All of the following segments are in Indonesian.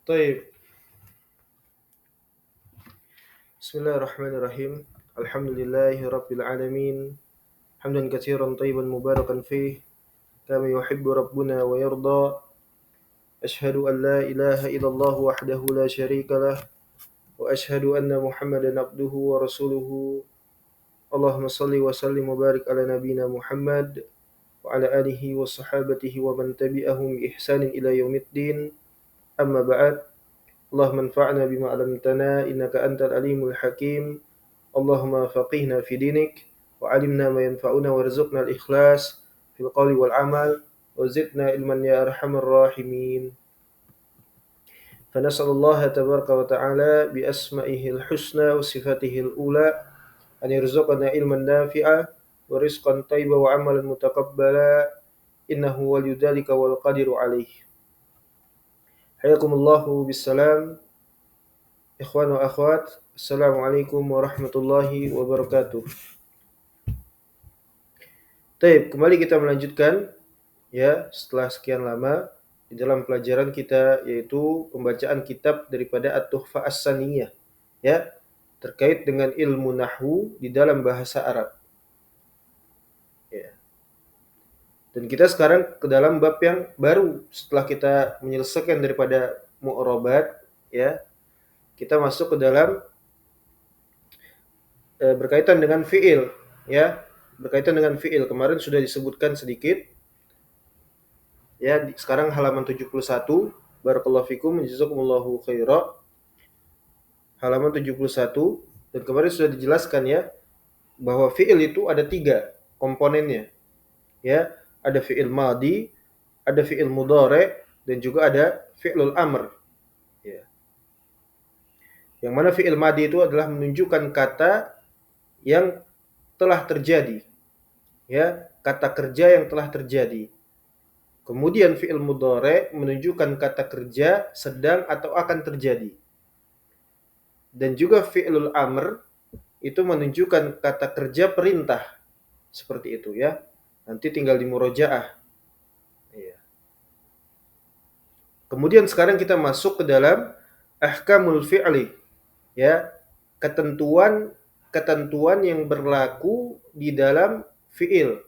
طيب. بسم الله الرحمن الرحيم. الحمد لله رب العالمين، حمدا كثيرا طيبا مباركا فيه كما يحب ربنا ويرضى. أشهد أن لا إله إلا الله وحده لا شريك له، وأشهد أن محمدا عبده ورسوله. اللهم صل وسلم وبارك على نبينا محمد وعلى آله وصحابته ومن تبعهم بإحسان إلى يوم الدين. أما بعد، اللهم انفعنا بما علمتنا إنك أنت العليم الحكيم. اللهم فقهنا في دينك وعلمنا ما ينفعنا وارزقنا الإخلاص في القول والعمل وزدنا علما يا أرحم الراحمين. فنسأل الله تبارك وتعالى بأسمائه الحسنى وصفاته الأولى أن يرزقنا علما نافعا ورزقا طيبا وعملا متقبلا، إنه ولي ذلك والقادر عليه. حياكم الله بالسلام ikhwan wa akhwat. Assalamualaikum warahmatullahi wabarakatuh. Baik, kembali kita melanjutkan ya setelah sekian lama di dalam pelajaran kita, yaitu pembacaan kitab daripada At-Tuhfah As-Saniyah ya, terkait dengan ilmu nahwu di dalam bahasa Arab. Ya. Dan kita sekarang ke dalam bab yang baru setelah kita menyelesaikan daripada mu'rabat ya. Kita masuk ke dalam berkaitan dengan fi'il ya. Berkaitan dengan fi'il kemarin sudah disebutkan sedikit. Ya, sekarang halaman 71. Barakallahu fikum, jazakumullahu khaira. Halaman 71, dan kemarin sudah dijelaskan ya bahwa fi'il itu ada 3 komponennya. Ya, ada fi'il madi, ada fi'il mudhari, dan juga ada fi'lul amr. Ya. Yang mana fi'il madi itu adalah menunjukkan kata yang telah terjadi. Ya, kata kerja yang telah terjadi. Kemudian fi'il mudhari menunjukkan kata kerja sedang atau akan terjadi. Dan juga fi'lul amr itu menunjukkan kata kerja perintah. Seperti itu ya. Nanti tinggal di murojaah. Ya. Kemudian sekarang kita masuk ke dalam ahkamul fi'li. Ya, ketentuan yang berlaku di dalam fi'il.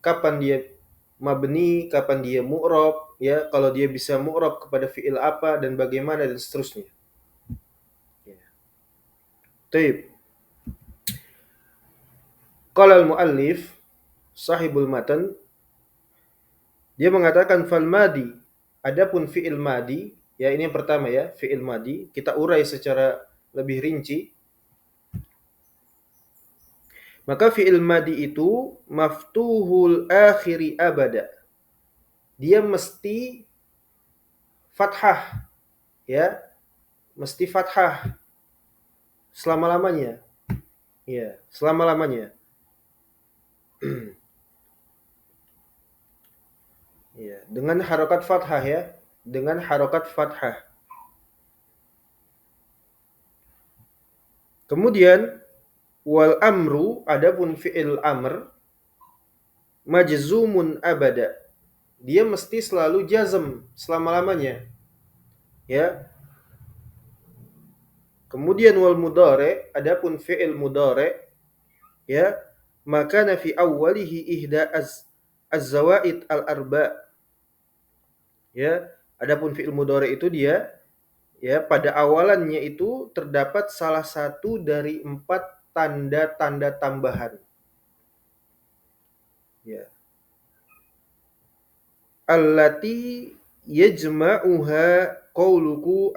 Kapan dia mabni, kapan dia mu'rab, ya, kalau dia bisa mu'rab kepada fi'il apa dan bagaimana dan seterusnya. Ya. Taib. Qala al-muallif sahibul matan, dia mengatakan fal madi, adapun fi'il madi, ya ini yang pertama ya, fi'il madi, kita urai secara lebih rinci. Maka fi'il madi itu maftuhul akhiri abada. Dia mesti fathah, ya, mesti fathah selama-lamanya. Ya, selama-lamanya. Ya, dengan harokat fathah ya, dengan harokat fathah. Kemudian wal amru, adapun fi'il amr majzumun abada. Dia mesti selalu jazm selama-lamanya. Ya. Kemudian wal mudhari, adapun fi'il mudhari ya, maka fi awwalihi ihda az-zawaid al-arba. Ya, adapun fi'il mudhari itu dia ya pada awalannya itu terdapat salah satu dari 4 tanda-tanda tambahan. Ya. Allati yajma'uha qauluka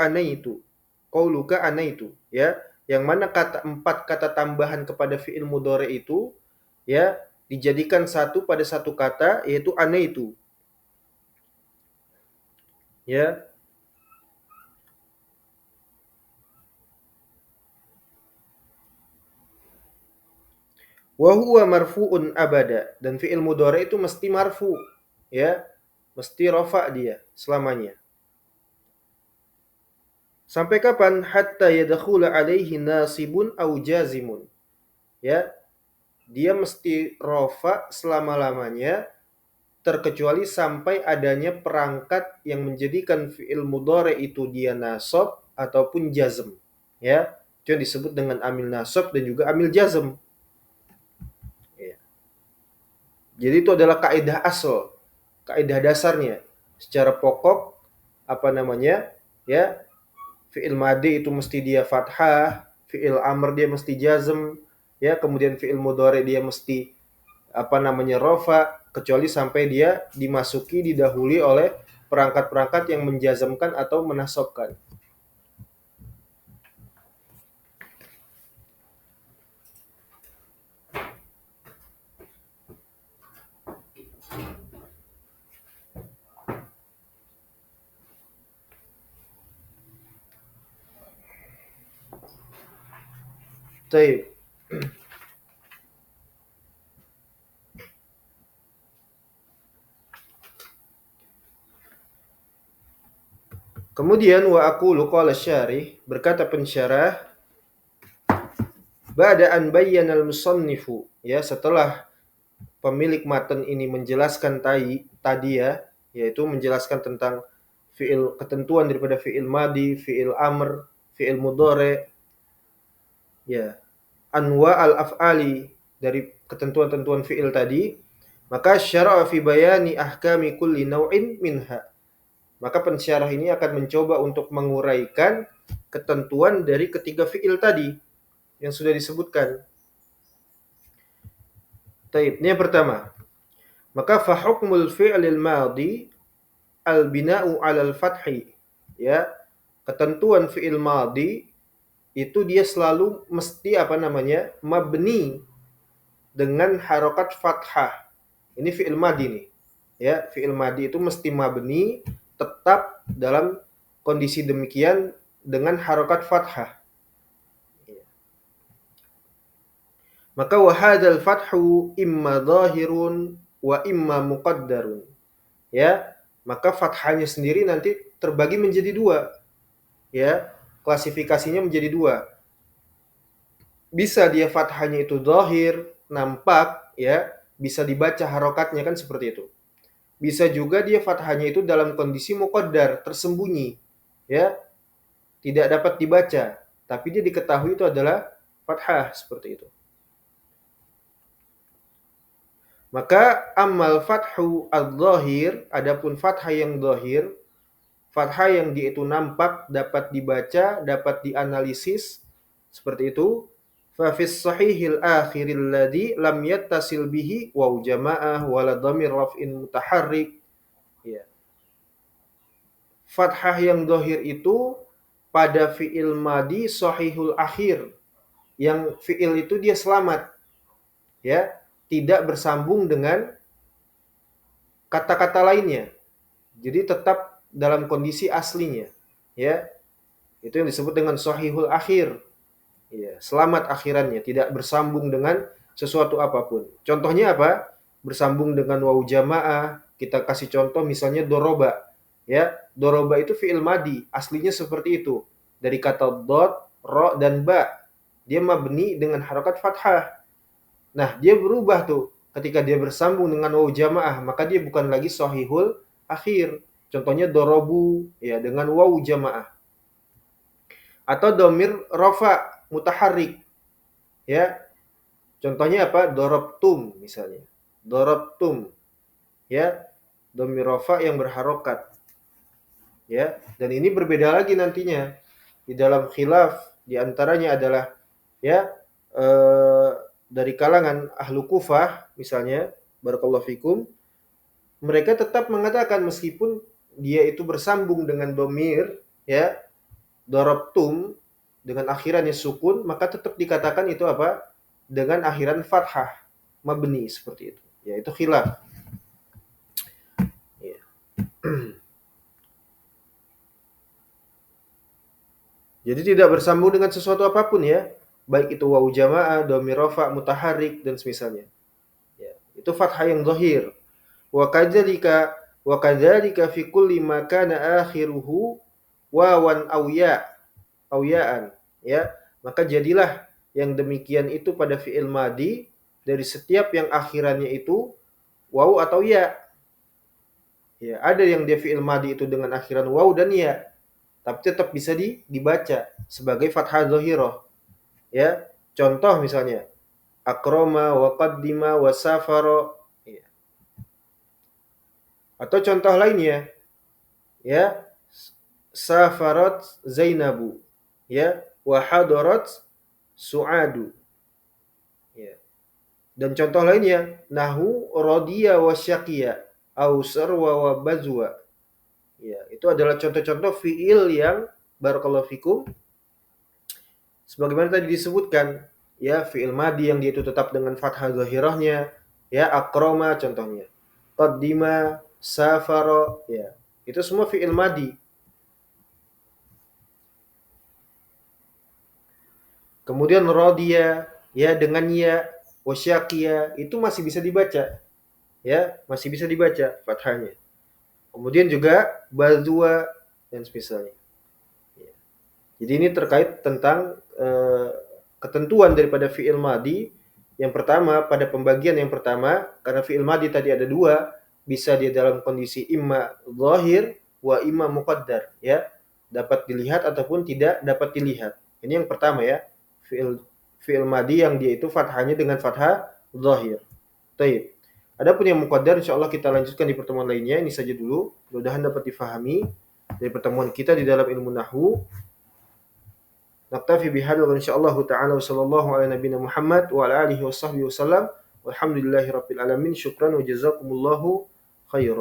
anaitu ya, yang mana 4 kata tambahan kepada fi'il mudhari itu ya dijadikan satu pada satu kata, yaitu anaitu ya. Wa huwa marfu'un abada, dan fi'il mudhari itu mesti marfu ya, mesti rafa dia selamanya. Sampai kapan? Hatta yadkhula alaihi nasibun au jazimun. Ya, dia mesti rafa selama-lamanya terkecuali sampai adanya perangkat yang menjadikan fi'il mudhari itu dia nasab ataupun jazm. Ya, itu yang disebut dengan amil nasab dan juga amil jazm. Ya. Jadi itu adalah kaidah asal, kaidah dasarnya. Secara pokok apa namanya? Ya, fi'il madi itu mesti dia fathah, fi'il amr dia mesti jazm, ya, kemudian fi'il mudhari dia mesti apa namanya rofa, kecuali sampai dia dimasuki didahului oleh perangkat-perangkat yang menjazmkan atau menasabkan. Baik. Kemudian wa aqulu qala syarih, berkata pensyarah, ba'da an bayyana al-musannifu, ya, setelah pemilik matan ini menjelaskan tadi ya, yaitu menjelaskan tentang fiil, ketentuan daripada fiil madi, fiil amr, fiil mudhari, ya, anwa al-af'ali, dari ketentuan-tentuan fiil tadi, maka syara'a fi bayani ahkami kulli naw'in minha. Maka pensyarah ini akan mencoba untuk menguraikan ketentuan dari ketiga fiil tadi yang sudah disebutkan. Taib, ini yang pertama. Maka fa hukmul fi'lil madi al-bina'u 'alal fathi. Ya, ketentuan fi'il madi itu dia selalu mesti apa namanya? Mabni dengan harokat fathah. Ini fi'il madi nih. Ya, fi'il madi itu mesti mabni tetap dalam kondisi demikian dengan harokat fathah. Maka wahadal fathu imma zahirun wa imma muqaddarun. Ya, maka fathahnya sendiri nanti terbagi menjadi dua. Ya, klasifikasinya menjadi dua. Bisa dia fathahnya itu zahir, nampak, ya, bisa dibaca harokatnya kan seperti itu. Bisa juga dia fathahnya itu dalam kondisi muqaddar, tersembunyi, ya, tidak dapat dibaca, tapi dia diketahui itu adalah fathah seperti itu. Maka amal fathu al-zahir, adapun fathah yang zahir, fathah yang dia itu nampak, dapat dibaca, dapat dianalisis, seperti itu. Fa fis sahihil akhiril ladzi lam yattasil bihi waw jamaah wala dhamir raf'in mutaharrik. Ya. Fathah yang zahir itu pada fi'il madi sahihul akhir, yang fi'il itu dia selamat, ya, tidak bersambung dengan kata-kata lainnya. Jadi tetap dalam kondisi aslinya, ya. Itu yang disebut dengan sahihul akhir. Ya, selamat akhirannya, tidak bersambung dengan sesuatu apapun. Contohnya apa? Bersambung dengan waw jamaah. Kita kasih contoh misalnya doroba. Ya, doroba itu fi'il madi, aslinya seperti itu. Dari kata dot, ro, dan ba. Dia mabni dengan harokat fathah. Nah, dia berubah tuh. Ketika dia bersambung dengan waw jamaah, maka dia bukan lagi sahihul akhir. Contohnya dorobu, ya, dengan waw jamaah. Atau domir rofa mutaharrik, ya, contohnya apa? Dorobtum misalnya, dorobtum, ya, domir rofa yang berharokat, ya, dan ini berbeda lagi nantinya di dalam khilaf, diantaranya adalah, ya, dari kalangan ahlu Kufah misalnya, barakallahu fikum, mereka tetap mengatakan meskipun dia itu bersambung dengan domir, ya, dorobtum, dengan akhirannya sukun, maka tetap dikatakan itu apa? Dengan akhiran fathah, mabni, seperti itu. Ya, itu khilaf. Ya. Jadi tidak bersambung dengan sesuatu apapun, ya. Baik itu waw jamaah, dhamir rafa, mutaharrik, dan semisalnya. Ya, itu fathah yang zahir. Wa kadzalika fi kulli ma kana akhiruhu wawan aw ya, aw ya'an, ya. Maka jadilah yang demikian itu pada fi'il madi dari setiap yang akhirannya itu waw atau ya. Ya, ada yang dia fi'il madi itu dengan akhiran waw dan ya, tapi tetap bisa dibaca sebagai fathah dhahirah. Ya, contoh misalnya akroma wa qaddima wa safara. Ya. Atau contoh lainnya, ya, safarat Zainabu, ya, wa hadarat Su'adu. Ya. Dan contoh lainnya, nahu rodiya wa syaqiya, au sarwa wa bazwa. Ya, itu adalah contoh-contoh fiil yang barakallahu fikum sebagaimana tadi disebutkan, ya, fiil madi yang dia itu tetap dengan fathah zahirahnya, ya, akroma contohnya. Qaddima, safara, ya. Itu semua fiil madi. Kemudian rodiya, ya, dengan ya, wasyaqiya, itu masih bisa dibaca. Ya, masih bisa dibaca fathahnya. Kemudian juga bazwa dan semisalnya. Ya. Jadi ini terkait tentang ketentuan daripada fi'il madi. Yang pertama, pada pembagian yang pertama, karena fi'il madi tadi ada dua, bisa dia dalam kondisi imma zahir wa imma muqaddar, ya. Dapat dilihat ataupun tidak dapat dilihat. Ini yang pertama, ya. Fi'il madi yang dia itu fathahnya dengan fathah zahir. Baik. Adapun yang muqaddar insyaallah kita lanjutkan di pertemuan lainnya. Ini saja dulu. Mudah-mudahan dapat difahami dari pertemuan kita di dalam ilmu nahwu. Naktafi bihadza insyaallah taala wa sallallahu ala nabiyina Muhammad wa ala alihi washabbihi wasallam. Walhamdulillahirabbil alamin. Syukran wa jazakumullahu khairan.